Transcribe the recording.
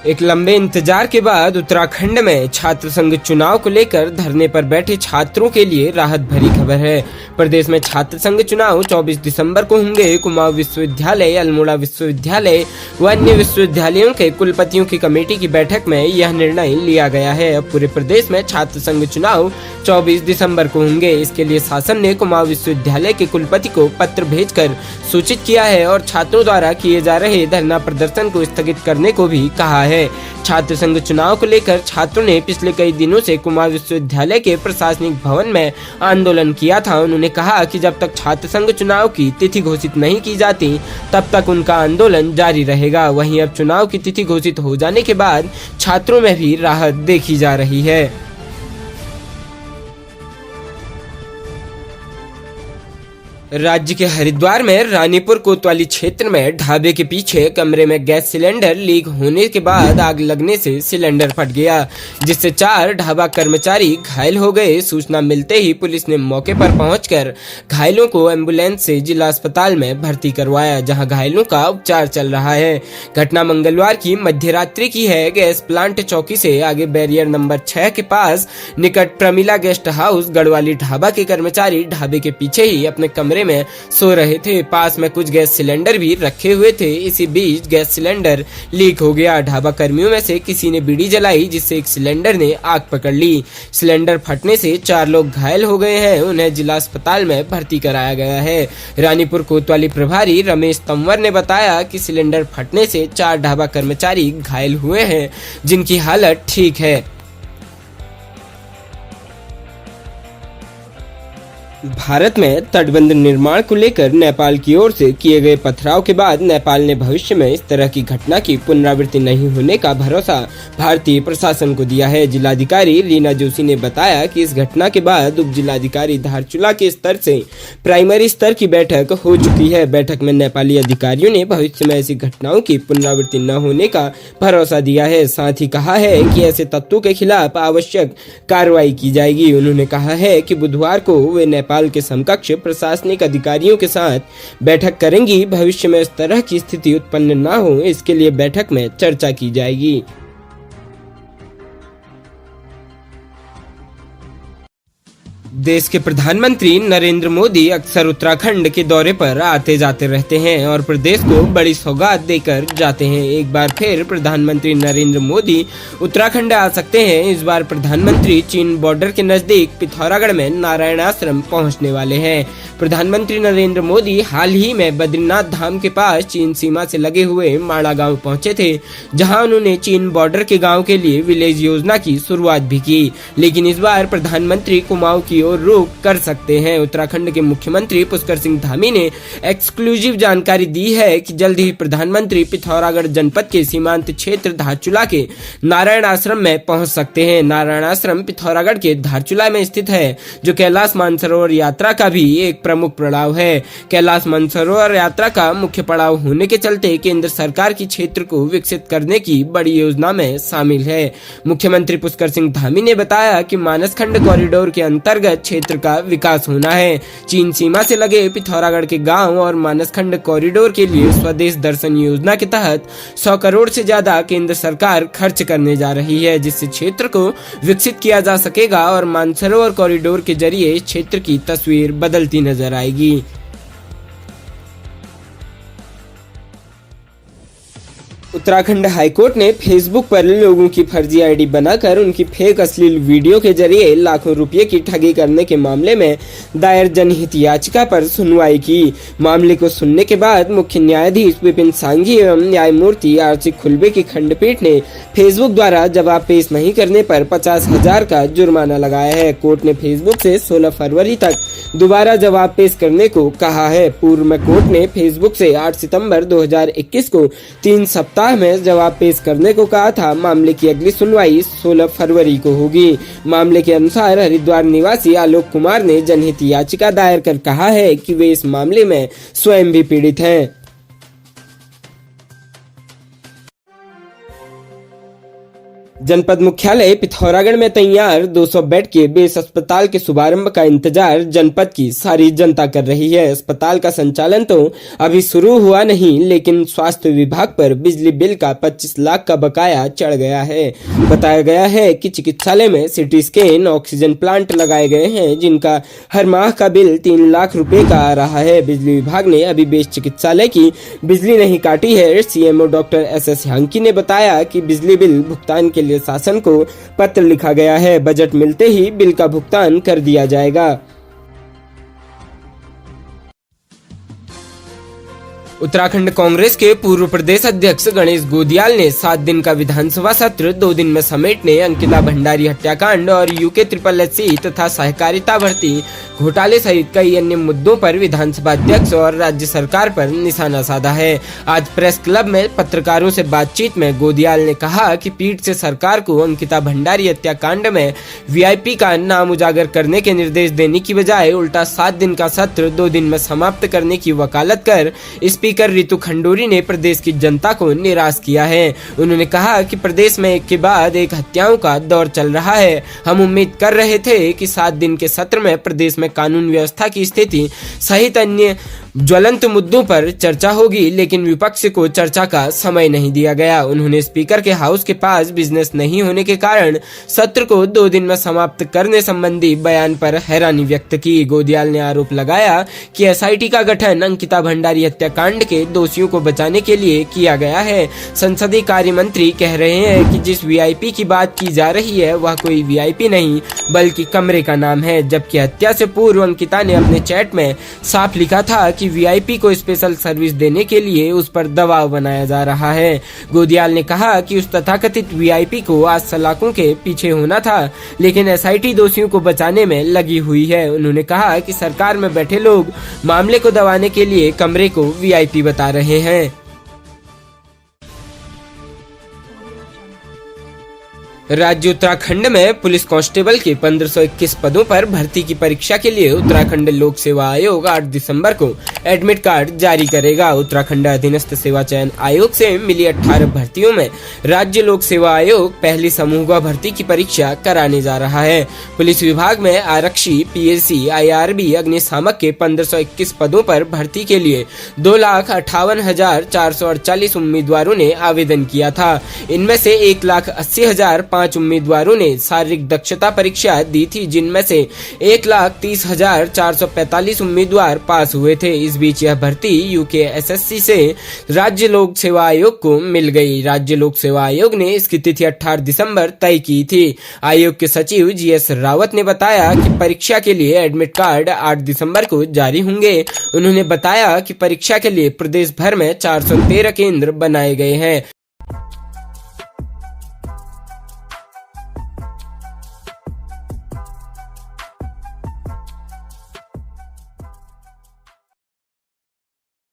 एक लंबे इंतजार के बाद उत्तराखंड में छात्र संघ चुनाव को लेकर धरने पर बैठे छात्रों के लिए राहत भरी खबर है। प्रदेश में छात्र संघ चुनाव 24 दिसंबर को होंगे। कुमाऊं विश्वविद्यालय, अल्मोड़ा विश्वविद्यालय व अन्य विश्वविद्यालयों के कुलपतियों की कमेटी की बैठक में यह निर्णय लिया गया है। अब पूरे प्रदेश में छात्र संघ चुनाव 24 दिसंबर को होंगे। इसके लिए शासन ने कुमाऊं विश्वविद्यालय के कुलपति को पत्र भेजकर सूचित किया है और छात्रों द्वारा किए जा रहे धरना प्रदर्शन को स्थगित करने को भी कहा है। छात्र संघ चुनाव को लेकर छात्रों ने पिछले कई दिनों से कुमाऊं विश्वविद्यालय के प्रशासनिक भवन में आंदोलन किया था। उन्होंने कहा कि जब तक छात्र संघ चुनाव की तिथि घोषित नहीं की जाती तब तक उनका आंदोलन जारी रहेगा। वहीं अब चुनाव की तिथि घोषित हो जाने के बाद छात्रों में भी राहत देखी जा रही है। राज्य के हरिद्वार में रानीपुर कोतवाली क्षेत्र में ढाबे के पीछे कमरे में गैस सिलेंडर लीक होने के बाद आग लगने से सिलेंडर फट गया, जिससे 4 ढाबा कर्मचारी घायल हो गए। सूचना मिलते ही पुलिस ने मौके पर पहुंचकर घायलों को एम्बुलेंस से जिला अस्पताल में भर्ती करवाया, जहां घायलों का उपचार चल रहा है। घटना मंगलवार की मध्यरात्रि की है। गैस प्लांट चौकी से आगे बैरियर नंबर 6 के पास निकट प्रमिला गेस्ट हाउस गढ़वाली ढाबा के कर्मचारी ढाबे के पीछे ही अपने कमरे में सो रहे थे। पास में कुछ गैस सिलेंडर भी रखे हुए थे। इसी बीच गैस सिलेंडर लीक हो गया। ढाबा कर्मियों में से किसी ने बीड़ी जलाई, जिससे एक सिलेंडर ने आग पकड़ ली। सिलेंडर फटने से 4 लोग घायल हो गए हैं। उन्हें जिला अस्पताल में भर्ती कराया गया है। रानीपुर कोतवाली प्रभारी रमेश तंवर ने बताया कि सिलेंडर फटने से 4 ढाबा कर्मचारी घायल हुए हैं, जिनकी हालत ठीक है। भारत में तटबंध निर्माण को लेकर नेपाल की ओर से किए गए पथराव के बाद नेपाल ने भविष्य में इस तरह की घटना की पुनरावृत्ति नहीं होने का भरोसा भारतीय प्रशासन को दिया है। जिलाधिकारी रीना जोशी ने बताया कि इस घटना के बाद उप जिलाधिकारी धारचूला के स्तर से प्राइमरी स्तर की बैठक हो चुकी है। बैठक में नेपाली अधिकारियों ने भविष्य में ऐसी घटनाओं की पुनरावृत्ति न होने का भरोसा दिया है। साथ ही कहा है कि ऐसे तत्वों के खिलाफ आवश्यक कार्रवाई की जाएगी। उन्होंने कहा है कि बुधवार को वे नेपाल के समकक्ष प्रशासनिक अधिकारियों के साथ बैठक करेंगी। भविष्य में इस तरह की स्थिति उत्पन्न न हो, इसके लिए बैठक में चर्चा की जाएगी। देश के प्रधानमंत्री नरेंद्र मोदी अक्सर उत्तराखंड के दौरे पर आते जाते रहते हैं और प्रदेश को बड़ी सौगात देकर जाते हैं। एक बार फिर प्रधानमंत्री नरेंद्र मोदी उत्तराखंड आ सकते हैं। इस बार प्रधानमंत्री चीन बॉर्डर के नजदीक पिथौरागढ़ में नारायण आश्रम पहुंचने वाले हैं। प्रधानमंत्री नरेंद्र मोदी हाल ही में बद्रीनाथ धाम के पास चीन सीमा से लगे हुए माड़ा गाँव पहुँचे थे, जहाँ उन्होंने चीन बॉर्डर के गाँव के लिए विलेज योजना की शुरुआत भी की। लेकिन इस बार प्रधानमंत्री कुमाऊं की और रुख कर सकते हैं। उत्तराखंड के मुख्यमंत्री पुष्कर सिंह धामी ने एक्सक्लूसिव जानकारी दी है कि जल्द ही प्रधानमंत्री पिथौरागढ़ जनपद के सीमांत क्षेत्र धारचूला के नारायण आश्रम में पहुंच सकते हैं। नारायण आश्रम पिथौरागढ़ के धारचूला में स्थित है, जो कैलाश मानसरोवर यात्रा का भी एक प्रमुख पड़ाव है। कैलाश मानसरोवर यात्रा का मुख्य पड़ाव होने के चलते केंद्र सरकार की क्षेत्र को विकसित करने की बड़ी योजना में शामिल है। मुख्यमंत्री पुष्कर सिंह धामी ने बताया कि मानसखंड कॉरिडोर के अंतर्गत क्षेत्र का विकास होना है। चीन सीमा से लगे पिथौरागढ़ के गांव और मानसखंड कॉरिडोर के लिए स्वदेश दर्शन योजना के तहत 100 करोड़ से ज्यादा केंद्र सरकार खर्च करने जा रही है, जिससे क्षेत्र को विकसित किया जा सकेगा और मानसरोवर कॉरिडोर के जरिए क्षेत्र की तस्वीर बदलती नजर आएगी। उत्तराखंड हाईकोर्ट ने फेसबुक पर लोगों की फर्जी आईडी बनाकर उनकी फेक अश्लील वीडियो के जरिए लाखों रुपए की ठगी करने के मामले में दायर जनहित याचिका पर सुनवाई की। मामले को सुनने के बाद मुख्य न्यायाधीश विपिन सांघी एवं न्यायमूर्ति आरसी खुलबे की खंडपीठ ने फेसबुक द्वारा जवाब पेश नहीं करने पर 50,000 का जुर्माना लगाया है। कोर्ट ने फेसबुक से 16 फरवरी तक दोबारा जवाब पेश करने को कहा है। पूर्व में कोर्ट ने फेसबुक से 8 सितंबर 2021 को 3 सप्ताह में जवाब पेश करने को कहा था। मामले की अगली सुनवाई 16 फरवरी को होगी। मामले के अनुसार हरिद्वार निवासी आलोक कुमार ने जनहित याचिका दायर कर कहा है कि वे इस मामले में स्वयं भी पीड़ित हैं। जनपद मुख्यालय पिथौरागढ़ में तैयार 200 बेड के बेस अस्पताल के शुभारंभ का इंतजार जनपद की सारी जनता कर रही है। अस्पताल का संचालन तो अभी शुरू हुआ नहीं, लेकिन स्वास्थ्य विभाग पर बिजली बिल का 25 लाख का बकाया चढ़ गया है। बताया गया है कि चिकित्सालय में सिटी स्कैन, ऑक्सीजन प्लांट लगाए गए हैं, जिनका हर माह का बिल 3 लाख रुपए का आ रहा है। बिजली विभाग ने अभी बेस चिकित्सालय की बिजली नहीं काटी है। सीएमओ डॉक्टर SS हांकी ने बताया कि बिजली बिल भुगतान के लिए शासन को पत्र लिखा गया है। बजट मिलते ही बिल का भुगतान कर दिया जाएगा। उत्तराखंड कांग्रेस के पूर्व प्रदेश अध्यक्ष गणेश गोदियाल ने 7 दिन का विधानसभा सत्र 2 दिन में समेटने अंकिता भंडारी हत्याकांड और UK SSSC तथा सहकारिता भर्ती घोटाले सहित कई अन्य मुद्दों पर विधानसभा अध्यक्ष और राज्य सरकार पर निशाना साधा है। आज प्रेस क्लब में पत्रकारों से बातचीत में गोदियाल ने कहा कि पीठ से सरकार को अंकिता भंडारी हत्याकांड में VIP का नाम उजागर करने के निर्देश देने की बजाय उल्टा 7 दिन का सत्र 2 दिन में समाप्त करने की वकालत कर स्पीकर रितु खंडूरी ने प्रदेश की जनता को निराश किया है। उन्होंने कहा कि प्रदेश में एक के बाद एक हत्याओं का दौर चल रहा है। हम उम्मीद कर रहे थे कि 7 दिन के सत्र में प्रदेश में कानून व्यवस्था की स्थिति सहित अन्य ज्वलंत मुद्दों पर चर्चा होगी, लेकिन विपक्ष को चर्चा का समय नहीं दिया गया। उन्होंने स्पीकर के हाउस के पास बिजनेस नहीं होने के कारण सत्र को 2 दिन में समाप्त करने संबंधी बयान पर हैरानी व्यक्त की। गोदियाल ने आरोप लगाया कि SIT का गठन अंकिता भंडारी हत्याकांड के दोषियों को बचाने के लिए किया गया है। संसदीय कार्य मंत्री कह रहे हैं कि जिस VIP की बात की जा रही है वह कोई VIP नहीं बल्कि कमरे का नाम है, जबकि हत्या से पूर्व अंकिता ने अपने चैट में साफ लिखा था कि VIP को स्पेशल सर्विस देने के लिए उस पर दबाव बनाया जा रहा है। गोदियाल ने कहा कि उस तथाकथित VIP को आज सलाखों के पीछे होना था, लेकिन SIT दोषियों को बचाने में लगी हुई है। उन्होंने कहा कि सरकार में बैठे लोग मामले को दबाने के लिए कमरे को VIP बता रहे हैं। राज्य उत्तराखंड में पुलिस कांस्टेबल के 1521 पदों पर भर्ती की परीक्षा के लिए उत्तराखंड लोक सेवा आयोग 8 दिसंबर को एडमिट कार्ड जारी करेगा। उत्तराखंड अधीनस्थ सेवा चयन आयोग से मिली 18 भर्तियों में राज्य लोक सेवा आयोग पहली समूह भर्ती की परीक्षा कराने जा रहा है। पुलिस विभाग में आरक्षी, PSC, IRB, अग्निशामक के 1521 पदों पर भर्ती के लिए 2,58,448 उम्मीदवारों ने आवेदन किया था। इनमें से 1,80,005 उम्मीदवारों ने शारीरिक दक्षता परीक्षा दी थी, जिनमें से 1,30,445 उम्मीदवार पास हुए थे। इस बीच यह भर्ती UK SSC से राज्य लोक सेवा आयोग को मिल गई। राज्य लोक सेवा आयोग ने इसकी तिथि 18 दिसंबर तय की थी। आयोग के सचिव GS रावत ने बताया कि परीक्षा के लिए एडमिट कार्ड 8 दिसंबर को जारी होंगे। उन्होंने बताया कि परीक्षा के लिए प्रदेश भर में 413 केंद्र बनाए गए हैं।